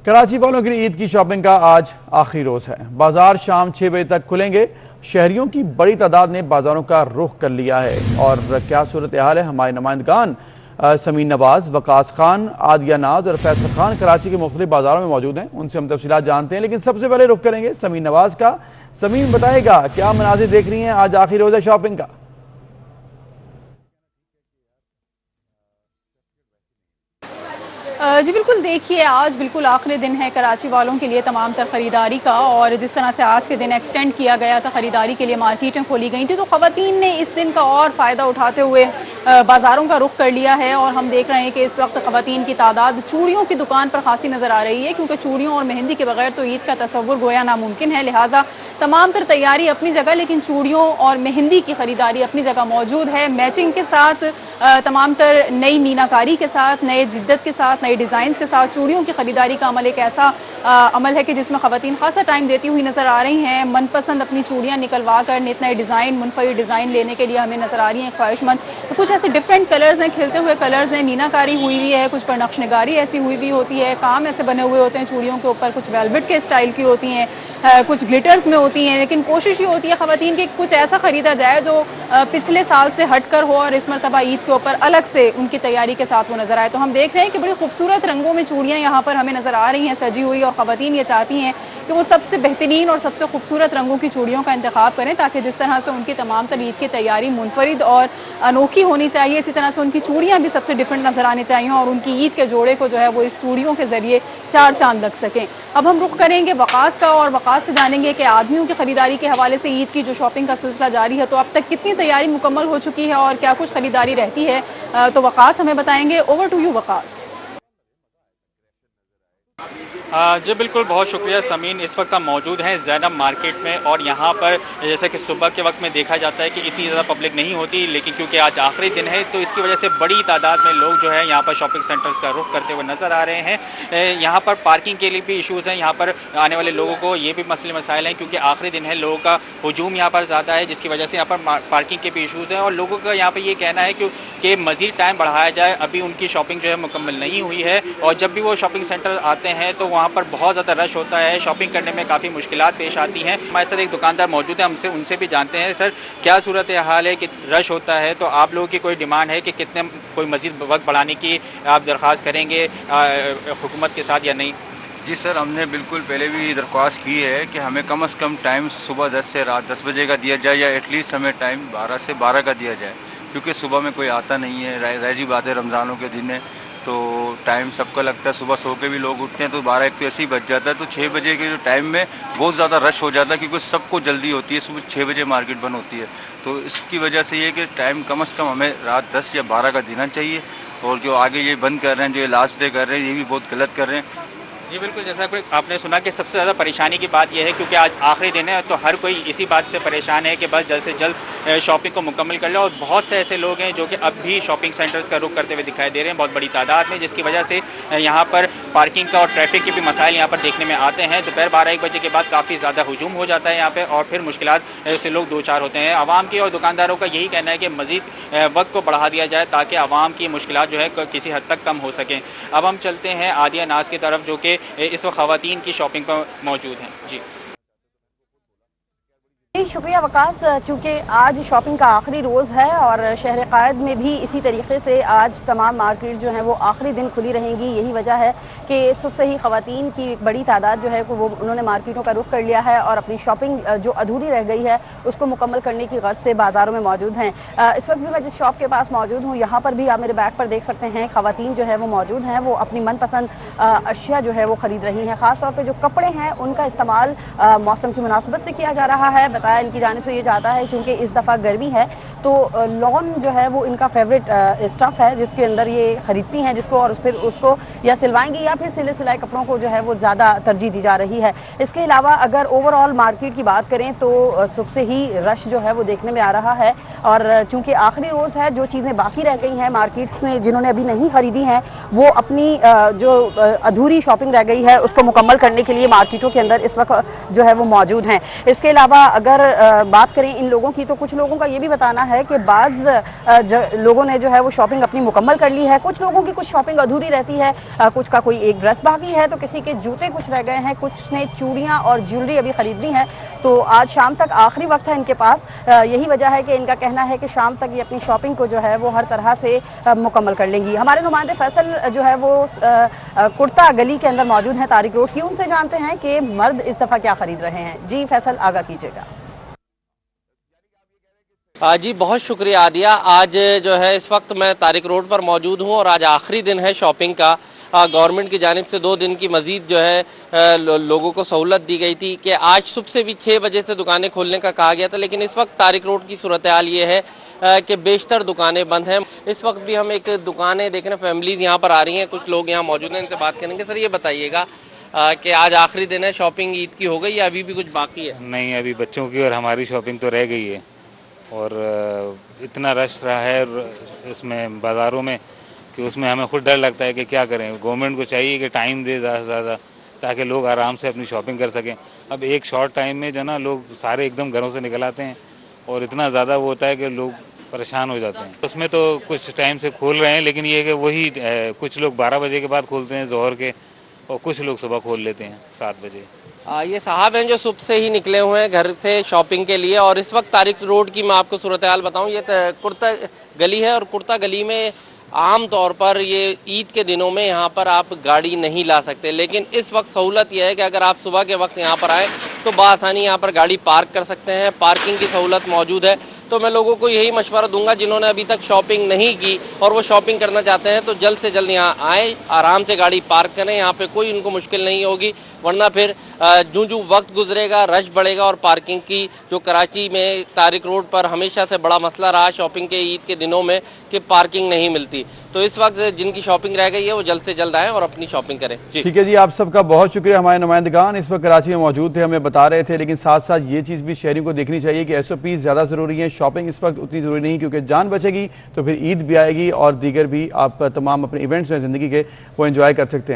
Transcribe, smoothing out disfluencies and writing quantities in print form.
कराची वालों के लिए ईद की शॉपिंग का आज आखिरी रोज है। बाजार शाम 6 बजे तक खुलेंगे। शहरियों की बड़ी तादाद ने बाजारों का रुख कर लिया है। और क्या सूरत हाल है, हमारे नुमाइंदगान समीन नवाज, वकास खान, आदिया नाज और फैसल खान कराची के मुख्तलिफ बाजारों में मौजूद हैं। उनसे हम तफसीलात जानते हैं, लेकिन सबसे पहले रुख करेंगे समीन नवाज का। समीन बताएगा क्या मनाजिर देख रही हैं, आज आखिरी रोज है शॉपिंग का। जी बिल्कुल, देखिए आज बिल्कुल आखिरी दिन है कराची वालों के लिए तमाम तर ख़रीदारी का। और जिस तरह से आज के दिन एक्सटेंड किया गया था, ख़रीदारी के लिए मार्केटें खोली गई थी, तो ख़वातीन ने इस दिन का और फ़ायदा उठाते हुए बाज़ारों का रुख कर लिया है। और हम देख रहे हैं कि इस वक्त ख़वातीन की तादाद चूड़ियों की दुकान पर खासी नज़र आ रही है, क्योंकि चूड़ियों और मेहंदी के बगैर तो ईद का तसव्वुर गोया नामुमकिन है। लिहाजा तमाम तर तैयारी अपनी जगह, लेकिन चूड़ियों और मेहंदी की ख़रीदारी अपनी जगह मौजूद है। मैचिंग के साथ तमाम तर नई मीनाकारी के साथ, नए जिद्दत के साथ, नए डिज़ाइंस के साथ चूड़ियों की ख़रीदारी का अमल एक ऐसा अमल है कि जिसमें ख़वातीन खासा टाइम देती हुई नज़र आ रही हैं। मनपसंद अपनी चूड़ियाँ निकलवा कर नित नए डिज़ाइन, मुनफरिद डिज़ाइन लेने के लिए हमें नज़र आ रही हैं ख्वाहिशमंद। तो कुछ ऐसे डिफरेंट कलर्स हैं, खिलते हुए कलर्स हैं, मीनाकारी हुई हुई है, कुछ पर नक्शनगारी ऐसी हुई हुई होती है, काम ऐसे बने हुए होते हैं चूड़ियों के ऊपर, कुछ वेलवेट के स्टाइल की होती हैं, कुछ ग्लिटर्स में होती हैं। लेकिन कोशिश ये होती है ख़वातीन की कुछ ऐसा ख़रीदा जाए जो पिछले साल से हट कर हो और इस मरतबा ईद के ऊपर अलग से उनकी तैयारी के साथ वो नज़र आए। तो हम देख रहे हैं कि बड़ी खूबसूरत रंगों में चूड़ियाँ यहाँ पर हमें नज़र आ रही हैं सजी हुई, और ख़वातीन ये चाहती हैं कि वो सबसे बेहतरीन और सबसे खूबसूरत रंगों की चूड़ियों का इंतखाब करें, ताकि जिस तरह से उनकी तमाम तर ईद की तैयारी मुनफरिद और अनोखी होनी चाहिए, इसी तरह से उनकी चूड़ियाँ भी सबसे डिफरेंट नज़र आनी चाहिए और उनकी ईद के जोड़े को जो है वो इस चूड़ियों के ज़रिए चार चांद लग सकें। अब हम रुख करेंगे वकास का, और वकास से जानेंगे कि आदमियों की ख़रीदारी के हवाले से ईद की जो शॉपिंग का सिलसिला जारी है, तो अब तक कितनी तैयारी मुकम्मल हो चुकी है और क्या कुछ ख़रीदारी रहती है। तो वकास हमें बताएंगे। Over to you Waqas. जी बिल्कुल, बहुत शुक्रिया समीन। इस वक्त हम मौजूद हैं ज़ैनब मार्केट में, और यहाँ पर जैसे कि सुबह के वक्त में देखा जाता है कि इतनी ज़्यादा पब्लिक नहीं होती, लेकिन क्योंकि आज आखिरी दिन है तो इसकी वजह से बड़ी तादाद में लोग जो है यहाँ पर शॉपिंग सेंटर्स का रुख करते हुए नज़र आ रहे हैं। यहाँ पर पार्किंग के लिए भी इशूज़ हैं, यहाँ पर आने वाले लोगों को ये भी मसले मसाइल हैं, क्योंकि आखिरी दिन है, लोगों का हुजूम यहाँ पर ज़्यादा है, जिसकी वजह से यहाँ पर पार्किंग के भी इशूज़ हैं। और लोगों का यहाँ पर ये कहना है कि मज़ीद टाइम बढ़ाया जाए, अभी उनकी शॉपिंग जो है मुकम्मल नहीं हुई है, और जब भी वो शॉपिंग सेंटर आते हैं तो वहाँ पर बहुत ज़्यादा रश होता है, शॉपिंग करने में काफ़ी मुश्किलात पेश आती हैं। हमारे साथ एक दुकानदार मौजूद है, हमसे उनसे भी जानते हैं। सर, क्या सूरत हाल है कि रश होता है, तो आप लोगों की कोई डिमांड है कि कितने कोई मज़ीद वक्त बढ़ाने की आप दरख्वास्त करेंगे हुकूमत के साथ या नहीं? जी सर, हमने बिल्कुल पहले भी दरख्वास्त की है कि हमें कम से कम टाइम सुबह 10 से रात 10 बजे का दिया जाए, या एटलीस्ट हमें टाइम 12 से 12 का दिया जाए, क्योंकि सुबह में कोई आता नहीं है। ज़ाहिर बात है, रमज़ानों के दिन है तो टाइम सबका लगता है, सुबह सो के भी लोग उठते हैं, तो 12 एक तो ऐसे ही बच जाता है। तो 6 बजे के जो टाइम में बहुत ज़्यादा रश हो जाता है, क्योंकि सबको जल्दी होती है, सुबह 6 बजे मार्केट बंद होती है। तो इसकी वजह से ये कि टाइम कम से कम हमें रात 10 या 12 का देना चाहिए। और जो आगे ये बंद कर रहे हैं, जो ये लास्ट डे कर रहे हैं, ये भी बहुत गलत कर रहे हैं। जी बिल्कुल, जैसा कि आपने सुना कि सबसे ज़्यादा परेशानी की बात यह है क्योंकि आज आखिरी दिन है, तो हर कोई इसी बात से परेशान है कि बस जल्द से जल्द शॉपिंग को मुकम्मल कर ले। और बहुत से ऐसे लोग हैं जो कि अब भी शॉपिंग सेंटर्स का रुख करते हुए दिखाई दे रहे हैं, बहुत बड़ी तादाद में, जिसकी वजह से यहाँ पर पार्किंग का और ट्रैफिक के भी मसाइल यहाँ पर देखने में आते हैं। दोपहर 12-1 बजे के बाद काफ़ी ज़्यादा हुजूम हो जाता है यहाँ पर, और फिर मुश्किलात से लोग दो चार होते हैं। आवाम की और दुकानदारों का यही कहना है कि मज़ीद वक्त को बढ़ा दिया जाए, ताकि आवाम की मुश्किलात जो है किसी हद तक कम हो सकें। अब हम चलते हैं आदिया नाज की तरफ, जो कि इस वक्त ख़वातीन की शॉपिंग पर मौजूद हैं। जी शुक्रिया वकास। चूँकि आज शॉपिंग का आखिरी रोज़ है और शहर कायद में भी इसी तरीके से आज तमाम मार्केट जो है वो आखिरी दिन खुली रहेंगी। यही वजह है कि सुबह से ही ख़वातीन की बड़ी तादाद जो है वो उन्होंने मार्केटों का रुख कर लिया है और अपनी शॉपिंग जो अधूरी रह गई है उसको मुकम्मल करने की गर्ज से बाज़ारों में मौजूद हैं। इस वक्त भी मैं जिस शॉप के पास मौजूद हूँ, यहाँ पर भी आप मेरे बैग पर देख सकते हैं ख़वातीन जो है वो मौजूद हैं। वो अपनी मनपसंद अशिया जो है वो ख़रीद रही हैं। ख़ास तौर पर जो कपड़े हैं उनका इस्तेमाल मौसम की मुनासिबत से किया जा रहा है। इनकी जानिब से ये जाता है क्योंकि इस दफ़ा गर्मी है, तो लॉन जो है वो इनका फेवरेट स्टफ़ है, जिसके अंदर ये ख़रीदती हैं, जिसको और फिर उसको या सिलवाएंगी या फिर सिले सिलाए कपड़ों को जो है वो ज़्यादा तरजीह दी जा रही है। इसके अलावा अगर ओवरऑल मार्केट की बात करें तो सुबह से ही रश जो है वो देखने में आ रहा है। और चूँकि आखिरी रोज़ है, जो चीज़ें बाकी रह गई हैं मार्केट्स में जिन्होंने अभी नहीं ख़रीदी हैं, वो अपनी जो अधूरी शॉपिंग रह गई है उसको मुकम्मल करने के लिए मार्केटों के अंदर इस वक्त जो है वो मौजूद हैं। इसके अलावा अगर बात करें इन लोगों की, तो कुछ लोगों का ये भी बताना है है कि लोगों ने जो है वो शॉपिंग अपनी मुकम्मल कर ली है। कुछ लोगों की कुछ शॉपिंग अधूरी रहती है, कुछ का कोई एक ड्रेस बाकी है, तो किसी के जूते कुछ रह गए हैं, कुछ ने चूड़ियाँ और ज्वेलरी अभी ख़रीदनी है। तो आज शाम तक आखिरी वक्त है इनके पास। यही वजह है कि इनका कहना है कि शाम तक ये अपनी शॉपिंग को जो है वो हर तरह से मुकम्मल कर लेंगी। हमारे नुमाइंदे फैसल जो है वो कुर्ता गली के अंदर मौजूद हैं तारिक रोड की, उनसे जानते हैं कि मर्द इस दफ़ा क्या खरीद रहे हैं। जी फैसल, आगाह कीजिएगा। जी बहुत शुक्रिया आदिया। आज जो है इस वक्त मैं तारिक रोड पर मौजूद हूँ और आज आखिरी दिन है शॉपिंग का। गवर्नमेंट की जानिब से 2 दिन की मज़ीद जो है लोगों को सहूलत दी गई थी कि आज सुबह से भी 6 बजे से दुकानें खोलने का कहा गया था, लेकिन इस वक्त तारिक रोड की सूरत हाल ये है कि बेशतर दुकानें बंद हैं। इस वक्त भी हम एक दुकानें देख रहे हैं, फैमिलीज़ यहाँ पर आ रही हैं, कुछ लोग यहाँ मौजूद हैं, इनसे बात करेंगे। सर ये बताइएगा कि आज आखिरी दिन है, शॉपिंग ईद की हो गई या अभी भी कुछ बाकी है? नहीं, अभी बच्चों की और हमारी शॉपिंग तो रह गई है और इतना रश रहा है इसमें बाज़ारों में कि उसमें हमें खुद डर लगता है कि क्या करें। गवर्नमेंट को चाहिए कि टाइम दे ज़्यादा से ज़्यादा ताकि लोग आराम से अपनी शॉपिंग कर सकें। अब एक शॉर्ट टाइम में जो ना लोग सारे एकदम घरों से निकल आते हैं और इतना ज़्यादा वो होता है कि लोग परेशान हो जाते हैं। उसमें तो कुछ टाइम से खोल रहे हैं, लेकिन ये कि वही कुछ लोग 12 बजे के बाद खोलते हैं ज़ोहर के, और कुछ लोग सुबह खोल लेते हैं 7 बजे। ये साहब हैं जो सुबह से ही निकले हुए हैं घर से शॉपिंग के लिए। और इस वक्त तारिक रोड की मैं आपको सूरत हाल बताऊँ, ये कुर्ता गली है और कुर्ता गली में आम तौर पर ये ईद के दिनों में यहाँ पर आप गाड़ी नहीं ला सकते, लेकिन इस वक्त सहूलत यह है कि अगर आप सुबह के वक्त यहाँ पर आएँ तो बआसानी यहाँ पर गाड़ी पार्क कर सकते हैं। पार्किंग की सहूलत मौजूद है। तो मैं लोगों को यही मशवरा दूंगा जिन्होंने अभी तक शॉपिंग नहीं की और वो शॉपिंग करना चाहते हैं तो जल्द से जल्द यहाँ आए, आराम से गाड़ी पार्क करें। यहाँ पे कोई उनको मुश्किल नहीं होगी, वरना फिर जो वक्त गुजरेगा रश बढ़ेगा। और पार्किंग की जो कराची में तारिक रोड पर हमेशा से बड़ा मसला रहा शॉपिंग के ईद के दिनों में कि पार्किंग नहीं मिलती। तो इस वक्त जिनकी शॉपिंग रह गई है वो जल्द से जल्द आएँ और अपनी शॉपिंग करें। ठीक है जी, आप सबका बहुत शुक्रिया। हमारे नुमाइंदगान इस वक्त कराची में मौजूद थे, हमें बता रहे थे, लेकिन साथ साथ ये चीज़ भी शहरियों को देखनी चाहिए कि SOP ज़्यादा ज़रूरी है, शॉपिंग इस वक्त उतनी ज़रूरी नहीं, क्योंकि जान बचेगी तो फिर ईद भी आएगी और दीगर भी आप तमाम अपने इवेंट्स में ज़िंदगी के वो एंजॉय कर सकते हैं।